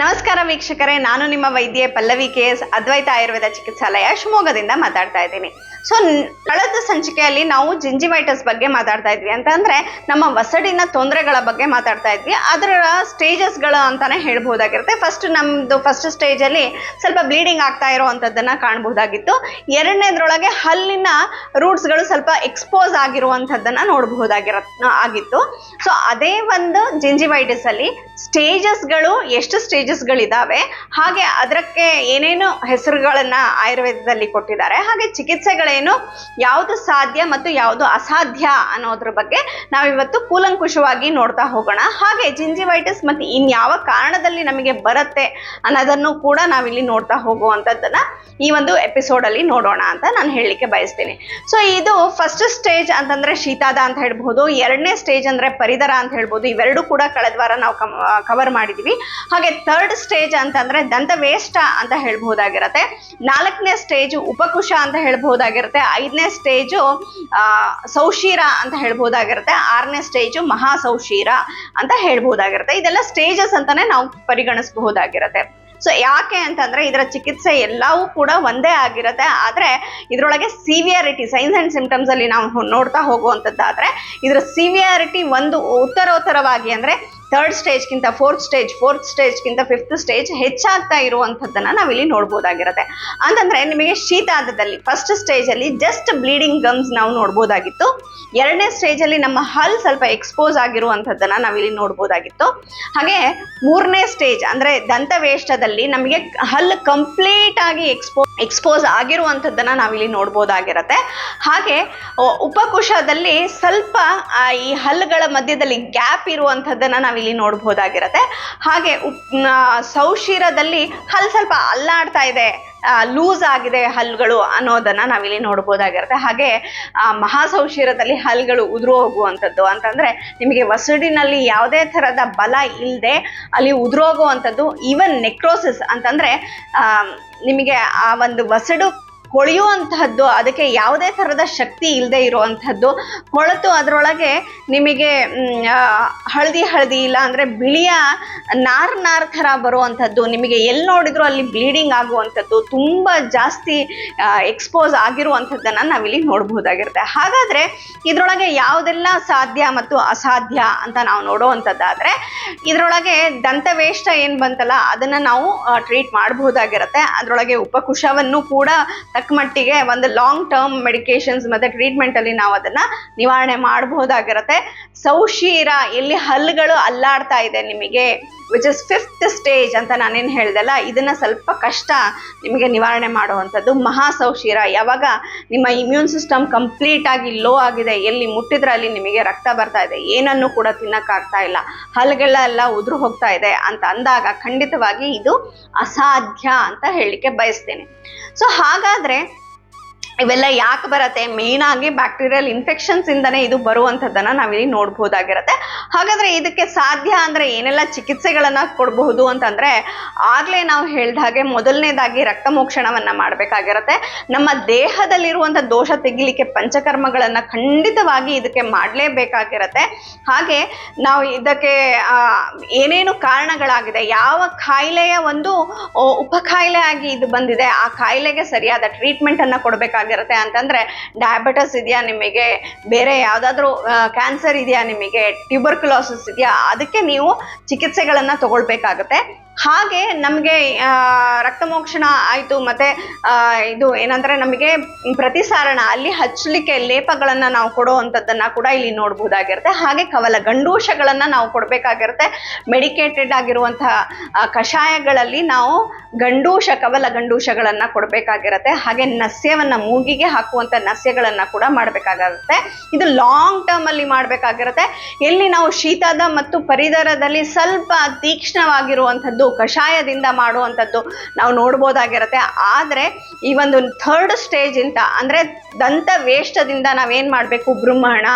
ನಮಸ್ಕಾರ ವೀಕ್ಷಕರೇ, ನಾನು ನಿಮ್ಮ ವೈದ್ಯೆ ಪಲ್ಲವಿ KS ಅದ್ವೈತ ಆಯುರ್ವೇದ ಚಿಕಿತ್ಸಾಲಯ ಶಿವಮೊಗ್ಗದಿಂದ ಮಾತಾಡ್ತಾ ಇದ್ದೀನಿ. ಸೊ ಕಳೆದ ಸಂಚಿಕೆಯಲ್ಲಿ ನಾವು ಜಿಂಜಿವೈಟಿಸ್ ಬಗ್ಗೆ ಮಾತಾಡ್ತಾ ಇದ್ವಿ. ಅಂತಂದ್ರೆ ನಮ್ಮ ವಸಡಿನ ತೊಂದರೆಗಳ ಬಗ್ಗೆ ಮಾತಾಡ್ತಾ ಇದ್ವಿ. ಅದರ ಸ್ಟೇಜಸ್ಗಳು ಅಂತಾನೆ ಹೇಳ್ಬಹುದಾಗಿರುತ್ತೆ. ಫಸ್ಟ್ ಸ್ಟೇಜಲ್ಲಿ ಸ್ವಲ್ಪ ಬ್ಲೀಡಿಂಗ್ ಆಗ್ತಾ ಇರೋವಂಥದ್ದನ್ನ ಕಾಣಬಹುದಾಗಿತ್ತು. ಎರಡನೇದ್ರೊಳಗೆ ಹಲ್ಲಿನ ರೂಟ್ಸ್ಗಳು ಸ್ವಲ್ಪ ಎಕ್ಸ್ಪೋಸ್ ಆಗಿರುವಂಥದ್ದನ್ನ ನೋಡಬಹುದಾಗಿತ್ತು. ಸೊ ಅದೇ ಒಂದು ಜಿಂಜಿವೈಟಿಸ್ ಅಲ್ಲಿ ಸ್ಟೇಜಸ್ಗಳು ಎಷ್ಟು ಸ್ಟೇಜಸ್ಗಳಿದ್ದಾವೆ, ಹಾಗೆ ಅದಕ್ಕೆ ಏನೇನು ಹೆಸರುಗಳನ್ನ ಆಯುರ್ವೇದದಲ್ಲಿ ಕೊಟ್ಟಿದ್ದಾರೆ, ಹಾಗೆ ಚಿಕಿತ್ಸೆಗಳೇನು, ಯಾವುದು ಸಾಧ್ಯ ಮತ್ತು ಯಾವುದು ಅಸಾಧ್ಯ ಅನ್ನೋದ್ರ ಬಗ್ಗೆ ನಾವಿವತ್ತು ಕೂಲಂಕುಷವಾಗಿ ನೋಡ್ತಾ ಹೋಗೋಣ. ಹಾಗೆ ಜಿಂಜಿವೈಟಿಸ್ ಮತ್ತು ಇನ್ಯಾವ ಕಾರಣದಲ್ಲಿ ನಮಗೆ ಬರುತ್ತೆ ಅನ್ನೋದನ್ನು ಕೂಡ ನಾವಿಲ್ಲಿ ನೋಡ್ತಾ ಹೋಗುವಂಥದ್ದನ್ನ ಈ ಒಂದು ಎಪಿಸೋಡ್ ಅಲ್ಲಿ ನೋಡೋಣ ಅಂತ ನಾನು ಹೇಳಲಿಕ್ಕೆ ಬಯಸ್ತೀನಿ. ಸೊ ಇದು ಫಸ್ಟ್ ಸ್ಟೇಜ್ ಅಂತಂದ್ರೆ ಶೀತಾದ ಅಂತ ಹೇಳ್ಬಹುದು, ಎರಡನೇ ಸ್ಟೇಜ್ ಅಂದ್ರೆ ಪರಿದರ ಅಂತ ಹೇಳ್ಬಹುದು. ಇವೆರಡು ಕೂಡ ಕಳೆದ ವಾರ ನಾವು ಕವರ್ ಮಾಡಿದೀವಿ. ಹಾಗೆ ಥರ್ಡ್ ಸ್ಟೇಜ್ ಅಂತಂದ್ರೆ ದಂತವೇಷ್ಟ ಅಂತ ಹೇಳ್ಬಹುದಾಗಿರತ್ತೆ. ನಾಲ್ಕನೇ ಸ್ಟೇಜ್ ಉಪಕುಶ ಅಂತ ಹೇಳ್ಬಹುದಾಗಿರುತ್ತೆ. ಐದನೇ ಸ್ಟೇಜು ಸೌಶೀರ ಅಂತ ಹೇಳ್ಬಹುದಾಗಿರುತ್ತೆ. ಆರನೇ ಸ್ಟೇಜು ಮಹಾಸೌಶೀರ ಅಂತ ಹೇಳ್ಬಹುದಾಗಿರುತ್ತೆ. ಇದೆಲ್ಲ ಸ್ಟೇಜಸ್ ಅಂತಾನೆ ನಾವು ಪರಿಗಣಿಸಬಹುದಾಗಿರುತ್ತೆ. ಸೊ ಯಾಕೆ ಅಂತಂದ್ರೆ ಇದರ ಚಿಕಿತ್ಸೆ ಎಲ್ಲವೂ ಕೂಡ ಒಂದೇ ಆಗಿರುತ್ತೆ. ಆದ್ರೆ ಇದರೊಳಗೆ ಸಿವಿಯಾರಿಟಿ, ಸೈನ್ಸ್ ಅಂಡ್ ಸಿಂಪ್ಟಮ್ಸ್ ಅಲ್ಲಿ ನಾವು ನೋಡ್ತಾ ಹೋಗುವಂಥದ್ದಾದ್ರೆ ಇದರ ಸಿವಿಯಾರಿಟಿ ಒಂದು ಉತ್ತರೋತ್ತರವಾಗಿ ಅಂದ್ರೆ ಥರ್ಡ್ ಸ್ಟೇಜ್ಗಿಂತ ಫೋರ್ತ್ ಸ್ಟೇಜ್ಗಿಂತ ಫಿಫ್ತ್ ಸ್ಟೇಜ್ ಹೆಚ್ಚಾಗ್ತಾ ಇರುವಂಥದ್ದನ್ನ ನಾವಿಲ್ಲಿ ನೋಡ್ಬೋದಾಗಿರುತ್ತೆ. ಅಂತಂದ್ರೆ ನಿಮಗೆ ಶೀತಾದದಲ್ಲಿ ಫಸ್ಟ್ ಸ್ಟೇಜಲ್ಲಿ ಜಸ್ಟ್ ಬ್ಲೀಡಿಂಗ್ ಗಮ್ಸ್ ನಾವು ನೋಡ್ಬೋದಾಗಿತ್ತು. ಎರಡನೇ ಸ್ಟೇಜಲ್ಲಿ ನಮ್ಮ ಹಲ್ ಸ್ವಲ್ಪ ಎಕ್ಸ್ಪೋಸ್ ಆಗಿರುವಂಥದ್ದನ್ನ ನಾವಿಲ್ಲಿ ನೋಡ್ಬೋದಾಗಿತ್ತು. ಹಾಗೆ ಮೂರನೇ ಸ್ಟೇಜ್ ಅಂದ್ರೆ ದಂತವೇಷ್ಟದಲ್ಲಿ ನಮಗೆ ಹಲ್ ಕಂಪ್ಲೀಟ್ ಆಗಿ ಎಕ್ಸ್ಪೋಸ್ ಆಗಿರುವಂಥದ್ದನ್ನ ನಾವಿಲ್ಲಿ ನೋಡ್ಬೋದಾಗಿರುತ್ತೆ. ಹಾಗೆ ಉಪಕುಶದಲ್ಲಿ ಸ್ವಲ್ಪ ಈ ಹಲ್ಲುಗಳ ಮಧ್ಯದಲ್ಲಿ ಗ್ಯಾಪ್ ಇರುವಂಥದ್ದನ್ನ ನಾವಿಲ್ಲಿ ನೋಡ್ಬೋದಾಗಿರುತ್ತೆ. ಹಾಗೆ ಸೌಶೀರದಲ್ಲಿ ಹಲ್ಲು ಸ್ವಲ್ಪ ಅಲ್ಲಾಡ್ತಾ ಇದೆ, ಲೂಸ್ ಆಗಿದೆ ಹಲ್ಲುಗಳು ಅನ್ನೋದನ್ನ ನಾವಿಲ್ಲಿ ನೋಡ್ಬೋದಾಗಿರುತ್ತೆ. ಹಾಗೆ ಮಹಾಸೌಶೀರದಲ್ಲಿ ಹಲ್ಲುಗಳು ಉದುರು ಹೋಗುವಂಥದ್ದು ಅಂತಂದ್ರೆ ನಿಮಗೆ ವಸಡಿನಲ್ಲಿ ಯಾವುದೇ ಥರದ ಬಲ ಇಲ್ಲದೆ ಅಲ್ಲಿ ಉದುರು ಹೋಗುವಂಥದ್ದು, ಈವನ್ ನೆಕ್ರೋಸಿಸ್ ಅಂತಂದ್ರೆ ನಿಮಗೆ ಆ ಒಂದು ವಸಡು ಕೊಳೆಯುವಂತಹದ್ದು, ಅದಕ್ಕೆ ಯಾವುದೇ ಥರದ ಶಕ್ತಿ ಇಲ್ಲದೆ ಇರುವಂಥದ್ದು, ಕೊಳೆತು ಅದರೊಳಗೆ ನಿಮಗೆ ಹಳದಿ ಇಲ್ಲ ಅಂದರೆ ಬಿಳಿಯ ನಾರ್ ಥರ ಬರುವಂಥದ್ದು, ನಿಮಗೆ ಎಲ್ಲಿ ನೋಡಿದ್ರು ಅಲ್ಲಿ ಬ್ಲೀಡಿಂಗ್ ಆಗುವಂಥದ್ದು, ತುಂಬ ಜಾಸ್ತಿ ಎಕ್ಸ್ಪೋಸ್ ಆಗಿರುವಂಥದ್ದನ್ನು ನಾವಿಲ್ಲಿ ನೋಡ್ಬೋದಾಗಿರುತ್ತೆ. ಹಾಗಾದರೆ ಇದರೊಳಗೆ ಯಾವುದೆಲ್ಲ ಸಾಧ್ಯ ಮತ್ತು ಅಸಾಧ್ಯ ಅಂತ ನಾವು ನೋಡುವಂಥದ್ದಾದರೆ ಇದರೊಳಗೆ ದಂತವೇಷ್ಟ ಏನು ಬಂತಲ್ಲ ಅದನ್ನು ನಾವು ಟ್ರೀಟ್ ಮಾಡಬಹುದಾಗಿರುತ್ತೆ. ಅದರೊಳಗೆ ಉಪಕುಶವನ್ನು ಕೂಡ ಮಟ್ಟಿಗೆ ಒಂದು ಲಾಂಗ್ ಟರ್ಮ್ ಮೆಡಿಕೇಶನ್ಸ್ ಮತ್ತೆ ಟ್ರೀಟ್ಮೆಂಟ್ ಅಲ್ಲಿ ನಾವು ಅದನ್ನ ನಿವಾರಣೆ ಮಾಡಬಹುದಾಗಿರುತ್ತೆ. ಸೌಶೀರ ಎಲ್ಲಿ ಹಲ್ಲುಗಳು ಅಲ್ಲಾಡ್ತಾ ಇದೆ ನಿಮಗೆ, ವಿಚ್ ಇಸ್ ಫಿಫ್ತ್ ಸ್ಟೇಜ್ ಅಂತ ನಾನೇನು ಹೇಳ್ದಲ್ಲ, ಇದನ್ನ ಸ್ವಲ್ಪ ಕಷ್ಟ ನಿಮಗೆ ನಿವಾರಣೆ ಮಾಡುವಂಥದ್ದು. ಮಹಾಸೌಶೀರ ಯಾವಾಗ ನಿಮ್ಮ ಇಮ್ಯೂನ್ ಸಿಸ್ಟಮ್ ಕಂಪ್ಲೀಟ್ ಆಗಿ ಲೋ ಆಗಿದೆ, ಎಲ್ಲಿ ಮುಟ್ಟಿದ್ರೆ ಅಲ್ಲಿ ನಿಮಗೆ ರಕ್ತ ಬರ್ತಾ ಇದೆ, ಏನನ್ನು ಕೂಡ ತಿನ್ನಕ್ಕಾಗ್ತಾ ಇಲ್ಲ, ಹಲ್ಲುಗಳೆಲ್ಲ ಉದುರು ಹೋಗ್ತಾ ಇದೆ ಅಂತ ಅಂದಾಗ ಖಂಡಿತವಾಗಿ ಇದು ಅಸಾಧ್ಯ ಅಂತ ಹೇಳಲಿಕ್ಕೆ ಬಯಸ್ತೇನೆ. ಸೊ ಹಾಗಾದ್ರೆ ಇವೆಲ್ಲ ಯಾಕೆ ಬರುತ್ತೆ? ಮೇನ್ ಆಗಿ ಬ್ಯಾಕ್ಟೀರಿಯಲ್ ಇನ್ಫೆಕ್ಷನ್ಸ್ ಇಂದನೇ ಇದು ಬರುವಂಥದ್ದನ್ನ ನಾವಿಲ್ಲಿ ನೋಡ್ಬೋದಾಗಿರುತ್ತೆ. ಹಾಗಾದ್ರೆ ಇದಕ್ಕೆ ಸಾಧ್ಯ ಅಂದ್ರೆ ಏನೆಲ್ಲ ಚಿಕಿತ್ಸೆಗಳನ್ನ ಕೊಡಬಹುದು ಅಂತಂದ್ರೆ, ಆಗ್ಲೇ ನಾವು ಹೇಳ್ದ ಹಾಗೆ ಮೊದಲನೇದಾಗಿ ರಕ್ತ ಮೋಕ್ಷಣವನ್ನ ಮಾಡಬೇಕಾಗಿರುತ್ತೆ. ನಮ್ಮ ದೇಹದಲ್ಲಿರುವಂಥ ದೋಷ ತೆಗಿಲಿಕ್ಕೆ ಪಂಚಕರ್ಮಗಳನ್ನ ಖಂಡಿತವಾಗಿ ಇದಕ್ಕೆ ಮಾಡಲೇಬೇಕಾಗಿರುತ್ತೆ. ಹಾಗೆ ನಾವು ಇದಕ್ಕೆ ಏನೇನು ಕಾರಣಗಳಾಗಿದೆ, ಯಾವ ಕಾಯಿಲೆಯ ಒಂದು ಉಪಕಾಯಿಲೆ ಆಗಿ ಇದು ಬಂದಿದೆ, ಆ ಕಾಯಿಲೆಗೆ ಸರಿಯಾದ ಟ್ರೀಟ್ಮೆಂಟ್ ಅನ್ನ ಕೊಡಬೇಕಾಗಿರುತ್ತೆ. ಅಂತಂದ್ರೆ ಡಯಾಬಿಟಿಸ್ ಇದೆಯಾ ನಿಮಗೆ, ಬೇರೆ ಯಾವ್ದಾದ್ರು ಕ್ಯಾನ್ಸರ್ ಇದೆಯಾ ನಿಮಗೆ, ಟ್ಯೂಬರ್ಕ್ಯುಲೋಸಿಸ್ ಇದೆಯಾ, ಅದಕ್ಕೆ ನೀವು ಚಿಕಿತ್ಸೆಗಳನ್ನ ತಗೊಳ್ಬೇಕಾಗತ್ತೆ. ಹಾಗೆ ನಮಗೆ ರಕ್ತಮೋಕ್ಷಣ ಆಯಿತು, ಮತ್ತು ಇದು ಏನಂದರೆ ನಮಗೆ ಪ್ರತಿಸಾರಣ ಅಲ್ಲಿ ಹಚ್ಚಲಿಕ್ಕೆ ಲೇಪಗಳನ್ನು ನಾವು ಕೊಡುವಂಥದ್ದನ್ನು ಕೂಡ ಇಲ್ಲಿ ನೋಡ್ಬೋದಾಗಿರುತ್ತೆ. ಹಾಗೆ ಕವಲ ಗಂಡೂಷಗಳನ್ನು ನಾವು ಕೊಡಬೇಕಾಗಿರುತ್ತೆ. ಮೆಡಿಕೇಟೆಡ್ ಆಗಿರುವಂತಹ ಕಷಾಯಗಳಲ್ಲಿ ನಾವು ಕವಲ ಗಂಡೂಷಗಳನ್ನು ಕೊಡಬೇಕಾಗಿರುತ್ತೆ. ಹಾಗೆ ನಸ್ಯವನ್ನು, ಮೂಗಿಗೆ ಹಾಕುವಂಥ ನಸ್ಯಗಳನ್ನು ಕೂಡ ಮಾಡಬೇಕಾಗಿರುತ್ತೆ. ಇದು ಲಾಂಗ್ ಟರ್ಮಲ್ಲಿ ಮಾಡಬೇಕಾಗಿರುತ್ತೆ. ಎಲ್ಲಿ ನಾವು ಶೀತದ ಮತ್ತು ಪರಿದರದಲ್ಲಿ ಸ್ವಲ್ಪ ತೀಕ್ಷ್ಣವಾಗಿರುವಂಥದ್ದು ಕಷಾಯದಿಂದ ಮಾಡುವಂಥದ್ದು ನಾವು ನೋಡ್ಬೋದಾಗಿರುತ್ತೆ. ಆದರೆ ಈ ಒಂದು ಥರ್ಡ್ ಸ್ಟೇಜ್ ಅಂತ ಅಂದರೆ ದಂತ ವೇಷ್ಟದಿಂದ ನಾವೇನು ಮಾಡಬೇಕು, ಬ್ರಹ್ಮಣ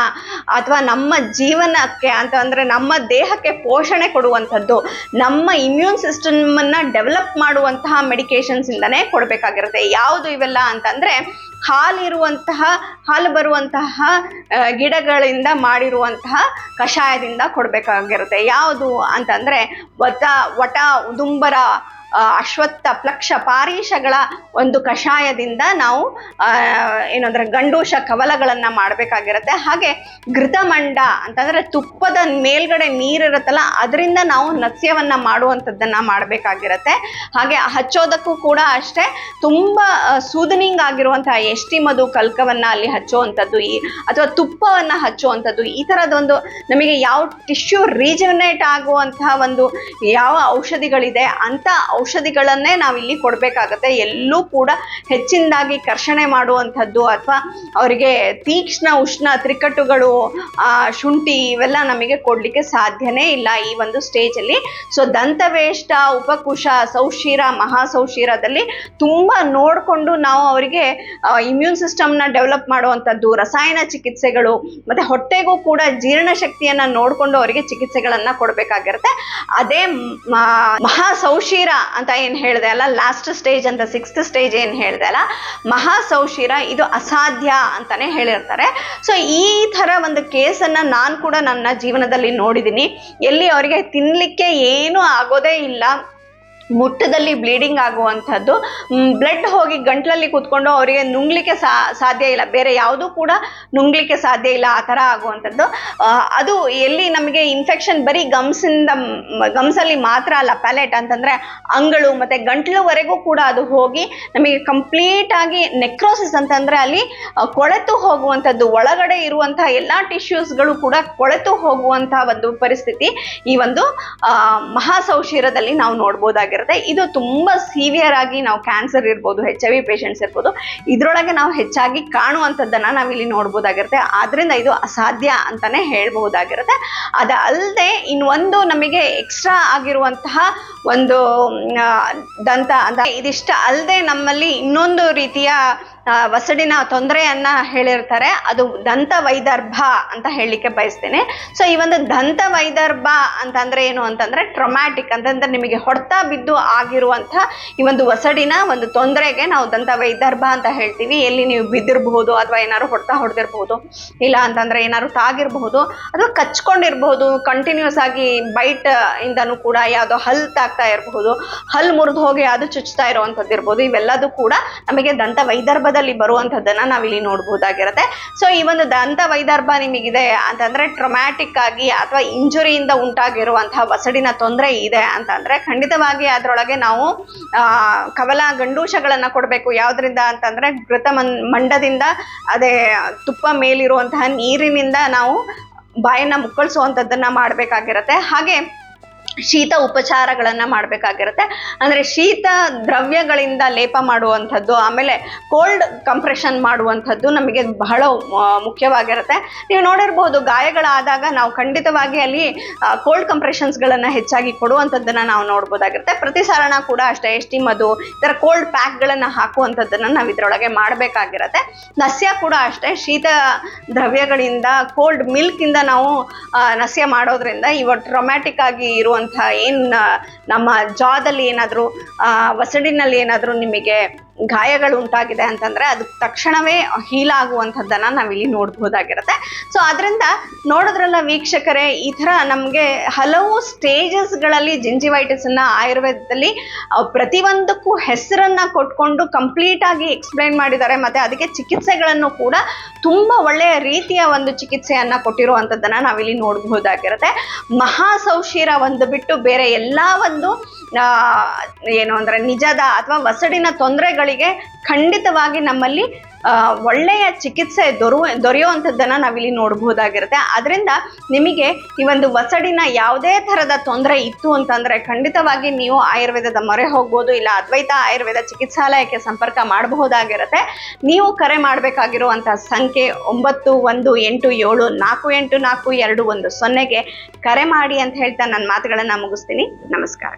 ಅಥವಾ ನಮ್ಮ ಜೀವನಕ್ಕೆ ಅಂತ ಅಂದರೆ ನಮ್ಮ ದೇಹಕ್ಕೆ ಪೋಷಣೆ ಕೊಡುವಂಥದ್ದು, ನಮ್ಮ ಇಮ್ಯೂನ್ ಸಿಸ್ಟಮನ್ನು ಡೆವಲಪ್ ಮಾಡುವಂತಹ ಮೆಡಿಕೇಶನ್ಸ್ ಇಂದನೇ ಕೊಡಬೇಕಾಗಿರುತ್ತೆ. ಯಾವುದು ಇವೆಲ್ಲ ಅಂತಂದರೆ ಹಾಲು ಬರುವಂತಹ ಗಿಡಗಳಿಂದ ಮಾಡಿರುವಂತಹ ಕಷಾಯದಿಂದ ಕೊಡಬೇಕಾಗಿರುತ್ತೆ. ಯಾವುದು ಅಂತಂದರೆ ವಟ, ಉದುಂಬರ, ಅಶ್ವತ್ಥ, ಪ್ಲಕ್ಷ, ಪಾರೀಷಗಳ ಒಂದು ಕಷಾಯದಿಂದ ನಾವು ಏನಂದ್ರೆ ಗಂಡೂಷ ಕವಲಗಳನ್ನು ಮಾಡಬೇಕಾಗಿರುತ್ತೆ. ಹಾಗೆ ಘೃತಮಂಡ ಅಂತಂದರೆ ತುಪ್ಪದ ಮೇಲ್ಗಡೆ ನೀರಿರುತ್ತಲ್ಲ ಅದರಿಂದ ನಾವು ನಸ್ಯವನ್ನು ಮಾಡುವಂಥದ್ದನ್ನು ಮಾಡಬೇಕಾಗಿರುತ್ತೆ. ಹಾಗೆ ಹಚ್ಚೋದಕ್ಕೂ ಕೂಡ ಅಷ್ಟೇ ತುಂಬ ಸೂದನಿಂಗ್ ಆಗಿರುವಂತಹ ಎಷ್ಟಿ ಮಧು ಕಲ್ಕವನ್ನು ಅಲ್ಲಿ ಹಚ್ಚುವಂಥದ್ದು, ಅಥವಾ ತುಪ್ಪವನ್ನು ಹಚ್ಚುವಂಥದ್ದು, ಈ ಥರದೊಂದು ನಮಗೆ ಯಾವ ಟಿಶ್ಯೂ ರೀಜುನೇಟ್ ಆಗುವಂತಹ ಒಂದು ಯಾವ ಔಷಧಿಗಳಿದೆ ಅಂಥ ಔಷಧಿಗಳನ್ನೇ ನಾವಿಲ್ಲಿ ಕೊಡಬೇಕಾಗತ್ತೆ. ಎಲ್ಲೂ ಕೂಡ ಹೆಚ್ಚಿನದಾಗಿ ಕರ್ಷಣೆ ಮಾಡುವಂಥದ್ದು ಅಥವಾ ಅವರಿಗೆ ತೀಕ್ಷ್ಣ ಉಷ್ಣ ತ್ರಿಕಟುಗಳು, ಶುಂಠಿ ಇವೆಲ್ಲ ನಮಗೆ ಕೊಡಲಿಕ್ಕೆ ಸಾಧ್ಯನೇ ಇಲ್ಲ ಈ ಒಂದು ಸ್ಟೇಜಲ್ಲಿ. ಸೊ ದಂತವೇಷ್ಟ, ಉಪಕುಶ, ಸೌಶೀರ, ಮಹಾಸೌಶೀರದಲ್ಲಿ ತುಂಬ ನೋಡಿಕೊಂಡು ನಾವು ಅವರಿಗೆ ಇಮ್ಯೂನ್ ಸಿಸ್ಟಮ್ನ ಡೆವಲಪ್ ಮಾಡುವಂಥದ್ದು, ರಸಾಯನ ಚಿಕಿತ್ಸೆಗಳು, ಮತ್ತು ಹೊಟ್ಟೆಗೂ ಕೂಡ ಜೀರ್ಣಶಕ್ತಿಯನ್ನು ನೋಡಿಕೊಂಡು ಅವರಿಗೆ ಚಿಕಿತ್ಸೆಗಳನ್ನು ಕೊಡಬೇಕಾಗಿರುತ್ತೆ. ಅದೇ ಮಹಾಸೌಶೀರ ಅಂತ ಏನು ಹೇಳಿದೆ ಅಲ್ಲ, ಲಾಸ್ಟ್ ಸ್ಟೇಜ್ ಅಂತ 6th ಸ್ಟೇಜ್ ಏನು ಹೇಳಿದೆ ಅಲ್ಲ, ಮಹಾಸೌಶೀರ, ಇದು ಅಸಾಧ್ಯ ಅಂತಾನೆ ಹೇಳಿರ್ತಾರೆ. ಸೊ ಈ ಥರ ಒಂದು ಕೇಸನ್ನು ನಾನು ಕೂಡ ನನ್ನ ಜೀವನದಲ್ಲಿ ನೋಡಿದ್ದೀನಿ. ಎಲ್ಲಿ ಅವರಿಗೆ ತಿನ್ನಲಿಕ್ಕೆ ಏನೂ ಆಗೋದೇ ಇಲ್ಲ, ಮುಟ್ಟದಲ್ಲಿ ಬ್ಲೀಡಿಂಗ್ ಆಗುವಂಥದ್ದು, ಬ್ಲಡ್ ಹೋಗಿ ಗಂಟ್ಲಲ್ಲಿ ಕೂತ್ಕೊಂಡು ಅವರಿಗೆ ನುಂಗ್ಲಿಕ್ಕೆ ಸಾಧ್ಯ ಇಲ್ಲ, ಬೇರೆ ಯಾವುದೂ ಕೂಡ ನುಂಗ್ಲಿಕ್ಕೆ ಸಾಧ್ಯ ಇಲ್ಲ, ಆ ಥರ ಆಗುವಂಥದ್ದು. ಅದು ಎಲ್ಲಿ ನಮಗೆ ಇನ್ಫೆಕ್ಷನ್ ಬರೀ ಗಮ್ಸಲ್ಲಿ ಮಾತ್ರ ಅಲ್ಲ, ಪ್ಯಾಲೆಟ್ ಅಂತಂದರೆ ಅಂಗಳು ಮತ್ತು ಗಂಟ್ಲುವರೆಗೂ ಕೂಡ ಅದು ಹೋಗಿ ನಮಗೆ ಕಂಪ್ಲೀಟಾಗಿ ನೆಕ್ರೋಸಿಸ್ ಅಂತಂದರೆ ಅಲ್ಲಿ ಕೊಳೆತು ಹೋಗುವಂಥದ್ದು, ಒಳಗಡೆ ಇರುವಂತಹ ಎಲ್ಲ ಟಿಶ್ಯೂಸ್ಗಳು ಕೂಡ ಕೊಳೆತು ಹೋಗುವಂತಹ ಒಂದು ಪರಿಸ್ಥಿತಿ ಈ ಒಂದು ಮಹಾಸೌಶೀರದಲ್ಲಿ ನಾವು ನೋಡ್ಬೋದಾಗಿರುತ್ತೆ. ಇದು ತುಂಬಾ ಸಿವಿಯರ್ ಆಗಿ ನಾವು ಕ್ಯಾನ್ಸರ್ ಇರ್ಬೋದು, HIV ಪೇಷಂಟ್ಸ್ ಇರ್ಬೋದು, ಇದರೊಳಗೆ ನಾವು ಹೆಚ್ಚಾಗಿ ಕಾಣುವಂಥದ್ದನ್ನ ನಾವಿಲ್ಲಿ ನೋಡ್ಬೋದಾಗಿರುತ್ತೆ. ಆದ್ರಿಂದ ಇದು ಅಸಾಧ್ಯ ಅಂತಾನೆ ಹೇಳ್ಬಹುದಾಗಿರುತ್ತೆ. ಅದಲ್ಲದೆ ಇನ್ನೊಂದು ನಮಗೆ ಎಕ್ಸ್ಟ್ರಾ ಆಗಿರುವಂತಹ ಒಂದು ದಂತ ಅಂತ ಇದಿಷ್ಟ ಅಲ್ಲದೆ ನಮ್ಮಲ್ಲಿ ಇನ್ನೊಂದು ರೀತಿಯ ವಸಡಿನ ತೊಂದರೆಯನ್ನ ಹೇಳಿರ್ತಾರೆ, ಅದು ದಂತ ವೈದರ್ಭ ಅಂತ ಹೇಳಲಿಕ್ಕೆ ಬಯಸ್ತೇನೆ. ಸೊ ಈ ಒಂದು ದಂತ ವೈದರ್ಭ ಅಂತಂದ್ರೆ ಏನು ಅಂತಂದ್ರೆ ಟ್ರೊಮ್ಯಾಟಿಕ್ ಅಂತಂದ್ರೆ ನಿಮಗೆ ಹೊಡೆತ ಬಿದ್ದು ಆಗಿರುವಂತಹ ಈ ಒಂದು ವಸಡಿನ ಒಂದು ತೊಂದರೆಗೆ ನಾವು ದಂತ ವೈದರ್ಭ ಅಂತ ಹೇಳ್ತೀವಿ. ಎಲ್ಲಿ ನೀವು ಬಿದ್ದಿರಬಹುದು, ಅಥವಾ ಏನಾದ್ರು ಹೊಡೆದಿರಬಹುದು, ಇಲ್ಲ ಅಂತಂದ್ರೆ ಏನಾದ್ರು ತಾಗಿರಬಹುದು, ಅಥವಾ ಕಚ್ಕೊಂಡಿರಬಹುದು, ಕಂಟಿನ್ಯೂಸ್ ಆಗಿ ಬೈಟ್ ಇಂದನೂ ಕೂಡ ಯಾವುದೋ ಹಲ್ ತಾಗ್ತಾ ಇರಬಹುದು, ಹಲ್ ಮುರಿದು ಹೋಗಿ ಅದು ಚುಚ್ತಾ ಇರುವಂಥದ್ದು ಇರ್ಬೋದು. ಇವೆಲ್ಲದೂ ಕೂಡ ನಮಗೆ ದಂತ ವೈದರ್ಭದಲ್ಲಿ ಬರುವಂಥದ್ದನ್ನ ನಾವಿಲ್ಲಿ ನೋಡಬಹುದಾಗಿರುತ್ತೆ. ಸೊ ಈ ಒಂದು ದಂತ ವೈದರ್ಭ ನಿಮಗಿದೆ ಅಂತಂದ್ರೆ ಟ್ರೊಮ್ಯಾಟಿಕ್ ಆಗಿ ಅಥವಾ ಇಂಜುರಿಯಿಂದ ಉಂಟಾಗಿರುವಂತಹ ವಸಡಿನ ತೊಂದರೆ ಇದೆ ಅಂತಂದ್ರೆ ಖಂಡಿತವಾಗಿ ಅದರೊಳಗೆ ನಾವು ಕವಲ ಗಂಡೂಷಗಳನ್ನ ಕೊಡಬೇಕು. ಯಾವ್ದ್ರಿಂದ ಅಂತಂದ್ರೆ ಮಂಡದಿಂದ, ಅದೇ ತುಪ್ಪ ಮೇಲಿರುವಂತಹ ನೀರಿನಿಂದ ನಾವು ಬಾಯನ್ನ ಮುಕ್ಕಳಿಸುವಂಥದ್ದನ್ನ ಮಾಡಬೇಕಾಗಿರುತ್ತೆ. ಹಾಗೆ ಶೀತ ಉಪಚಾರಗಳನ್ನು ಮಾಡಬೇಕಾಗಿರುತ್ತೆ. ಅಂದರೆ ಶೀತ ದ್ರವ್ಯಗಳಿಂದ ಲೇಪ ಮಾಡುವಂಥದ್ದು, ಆಮೇಲೆ ಕೋಲ್ಡ್ ಕಂಪ್ರೆಷನ್ ಮಾಡುವಂಥದ್ದು ನಮಗೆ ಬಹಳ ಮುಖ್ಯವಾಗಿರುತ್ತೆ. ನೀವು ನೋಡಿರ್ಬೋದು, ಗಾಯಗಳಾದಾಗ ನಾವು ಖಂಡಿತವಾಗಿ ಅಲ್ಲಿ ಕೋಲ್ಡ್ ಕಂಪ್ರೆಷನ್ಸ್ಗಳನ್ನು ಹೆಚ್ಚಾಗಿ ಕೊಡುವಂಥದ್ದನ್ನು ನಾವು ನೋಡ್ಬೋದಾಗಿರುತ್ತೆ. ಪ್ರತಿಸರಣ ಕೂಡ ಅಷ್ಟೇ ಎಷ್ಟಿ ಮಧು ಈ ಥರ ಕೋಲ್ಡ್ ಪ್ಯಾಕ್ಗಳನ್ನು ಹಾಕುವಂಥದ್ದನ್ನು ನಾವು ಇದರೊಳಗೆ ಮಾಡಬೇಕಾಗಿರುತ್ತೆ. ನಸ್ಯ ಕೂಡ ಅಷ್ಟೇ ಶೀತ ದ್ರವ್ಯಗಳಿಂದ, ಕೋಲ್ಡ್ ಮಿಲ್ಕಿಂದ ನಾವು ನಸ್ಯ ಮಾಡೋದ್ರಿಂದ ಇವ ಟ್ರೊಮ್ಯಾಟಿಕ್ ಆಗಿ ಇರುವಂಥ ಏನು ನಮ್ಮ ಜಾದಲ್ಲಿ ಏನಾದರೂ ವಸಡಿನಲ್ಲಿ ಏನಾದರೂ ನಿಮಗೆ ಗಾಯಗಳು ಉಂಟಾಗಿದೆ ಅಂತಂದರೆ ಅದು ತಕ್ಷಣವೇ ಹೀಲ್ ಆಗುವಂಥದ್ದನ್ನು ನಾವಿಲ್ಲಿ ನೋಡ್ಬೋದಾಗಿರುತ್ತೆ. ಸೊ ಅದರಿಂದ ನೋಡಿದ್ರಲ್ಲ ವೀಕ್ಷಕರೇ, ಈ ಥರ ನಮಗೆ ಹಲವು ಸ್ಟೇಜಸ್ಗಳಲ್ಲಿ ಜಿಂಜಿವೈಟಿಸನ್ನು ಆಯುರ್ವೇದದಲ್ಲಿ ಪ್ರತಿಯೊಂದಕ್ಕೂ ಹೆಸರನ್ನು ಕೊಟ್ಕೊಂಡು ಕಂಪ್ಲೀಟಾಗಿ ಎಕ್ಸ್ಪ್ಲೈನ್ ಮಾಡಿದ್ದಾರೆ. ಮತ್ತು ಅದಕ್ಕೆ ಚಿಕಿತ್ಸೆಗಳನ್ನು ಕೂಡ ತುಂಬ ಒಳ್ಳೆಯ ರೀತಿಯ ಒಂದು ಚಿಕಿತ್ಸೆಯನ್ನು ಕೊಟ್ಟಿರುವಂಥದ್ದನ್ನು ನಾವಿಲ್ಲಿ ನೋಡಬಹುದಾಗಿರುತ್ತೆ. ಮಹಾಸೌಶೀರ ಒಂದು ಬಿಟ್ಟು ಬೇರೆ ಎಲ್ಲ ಒಂದು ಏನು ಅಂದರೆ ನಿಜದ ಅಥವಾ ವಸಡಿನ ತೊಂದರೆಗಳಿಗೆ ಖಂಡಿತವಾಗಿ ನಮ್ಮಲ್ಲಿ ಒಳ್ಳೆಯ ಚಿಕಿತ್ಸೆ ದೊರೆಯುವಂಥದ್ದನ್ನು ನಾವಿಲ್ಲಿ ನೋಡಬಹುದಾಗಿರುತ್ತೆ. ಅದರಿಂದ ನಿಮಗೆ ಈ ಒಂದು ವಸಡಿನ ಯಾವುದೇ ಥರದ ತೊಂದರೆ ಇತ್ತು ಅಂತಂದರೆ ಖಂಡಿತವಾಗಿ ನೀವು ಆಯುರ್ವೇದದ ಮೊರೆ ಹೋಗ್ಬೋದು, ಇಲ್ಲ ಅದ್ವೈತ ಆಯುರ್ವೇದ ಚಿಕಿತ್ಸಾಲಯಕ್ಕೆ ಸಂಪರ್ಕ ಮಾಡಬಹುದಾಗಿರುತ್ತೆ. ನೀವು ಕರೆ ಮಾಡಬೇಕಾಗಿರುವಂಥ ಸಂಖ್ಯೆ 9187484210 ಕರೆ ಮಾಡಿ ಅಂತ ಹೇಳ್ತಾ ನನ್ನ ಮಾತುಗಳನ್ನು ಮುಗಿಸ್ತೀನಿ. ನಮಸ್ಕಾರ.